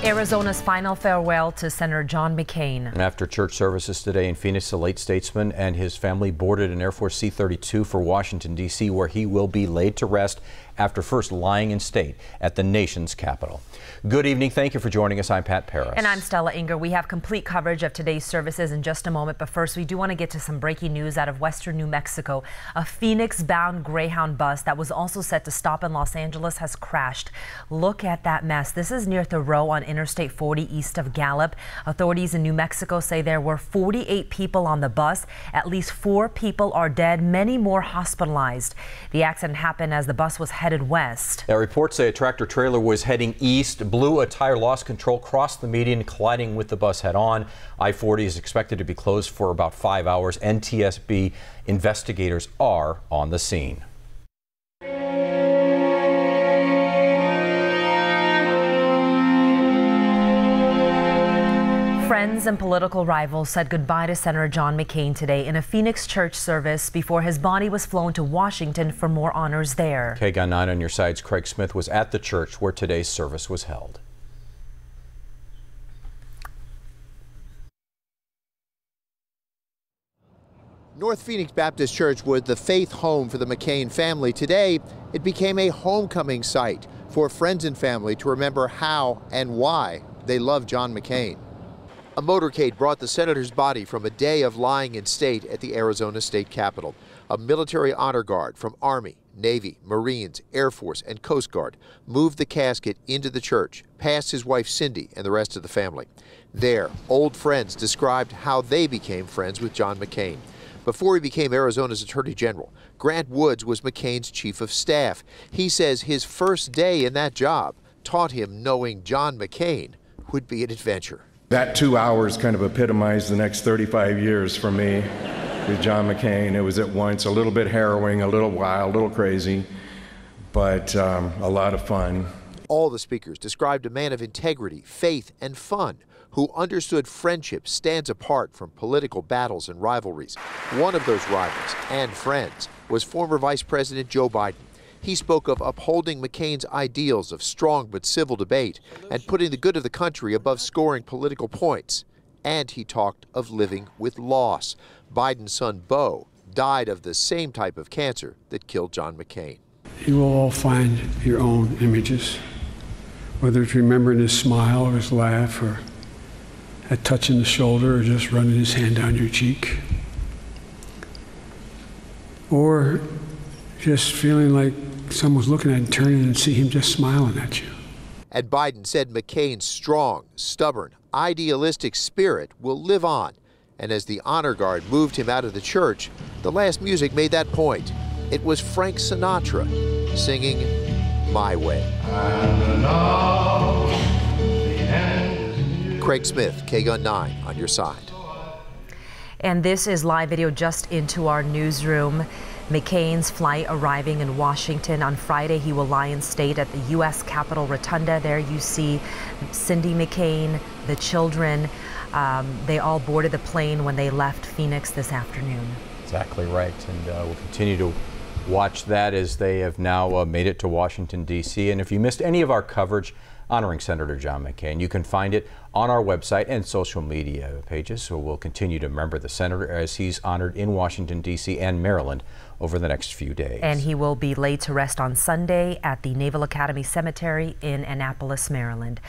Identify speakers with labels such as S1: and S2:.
S1: Arizona's final farewell to Senator John McCain.
S2: And after church services today in Phoenix, the late statesman and his family boarded an Air Force C-32 for Washington, D.C., where he will be laid to rest after first lying in state at the nation's capital. Good evening. Thank you for joining us. I'm Pat Paris.
S1: And I'm Stella Inger. We have complete coverage of today's services in just a moment. But first, we do want to get to some breaking news out of western New Mexico. A Phoenix-bound Greyhound bus that was also set to stop in Los Angeles has crashed. Look at that mess. This is near Thoreau on Interstate 40 east of Gallup. Authorities in New Mexico say there were 48 people on the bus. At least 4 people are dead, many more hospitalized. The accident happened as the bus was headed west.
S2: Now, reports say a tractor trailer was heading east, blew a tire, lost control, crossed the median, colliding with the bus head on. I-40 is expected to be closed for about 5 hours. NTSB investigators are on the scene.
S1: Friends and political rivals said goodbye to Senator John McCain today in a Phoenix church service before his body was flown to Washington for more honors there.
S2: KGUN 9 on your sides. Craig Smith was at the church where today's service was held.
S3: North Phoenix Baptist Church was the faith home for the McCain family. Today, it became a homecoming site for friends and family to remember how and why they love John McCain. A motorcade brought the senator's body from a day of lying in state at the Arizona State Capitol. A military honor guard from Army, Navy, Marines, Air Force, and Coast Guard moved the casket into the church, past his wife Cindy and the rest of the family. There, old friends described how they became friends with John McCain. Before he became Arizona's Attorney General, Grant Woods was McCain's chief of staff. He says his first day in that job taught him knowing John McCain would be an adventure.
S4: That 2 hours kind of epitomized the next 35 years for me with John McCain. It was at once a little bit harrowing, a little wild, a little crazy, but a lot of fun.
S3: All the speakers described a man of integrity, faith, and fun who understood friendship stands apart from political battles and rivalries. One of those rivals and friends was former Vice President Joe Biden. He spoke of upholding McCain's ideals of strong but civil debate and putting the good of the country above scoring political points. And he talked of living with loss. Biden's son, Beau, died of the same type of cancer that killed John McCain.
S5: You will all find your own images, whether it's remembering his smile or his laugh or a touch in the shoulder or just running his hand down your cheek, or just feeling like someone's looking at and turning and see him just smiling at you.
S3: And Biden said McCain's strong, stubborn, idealistic spirit will live on. And as the honor guard moved him out of the church, the last music made that point. It was Frank Sinatra singing My Way. Craig Smith, KGUN 9 on your side.
S1: And this is live video just into our newsroom. McCain's flight arriving in Washington on Friday. He will lie in state at the U.S. Capitol Rotunda. There you see Cindy McCain, the children. They all boarded the plane when they left Phoenix this afternoon.
S2: Exactly right. And we'll continue to watch that as they have now made it to Washington, D.C. And if you missed any of our coverage honoring Senator John McCain, you can find it on our website and social media pages. So we'll continue to remember the senator as he's honored in Washington, D.C. and Maryland over the next few days.
S1: And he will be laid to rest on Sunday at the Naval Academy Cemetery in Annapolis, Maryland.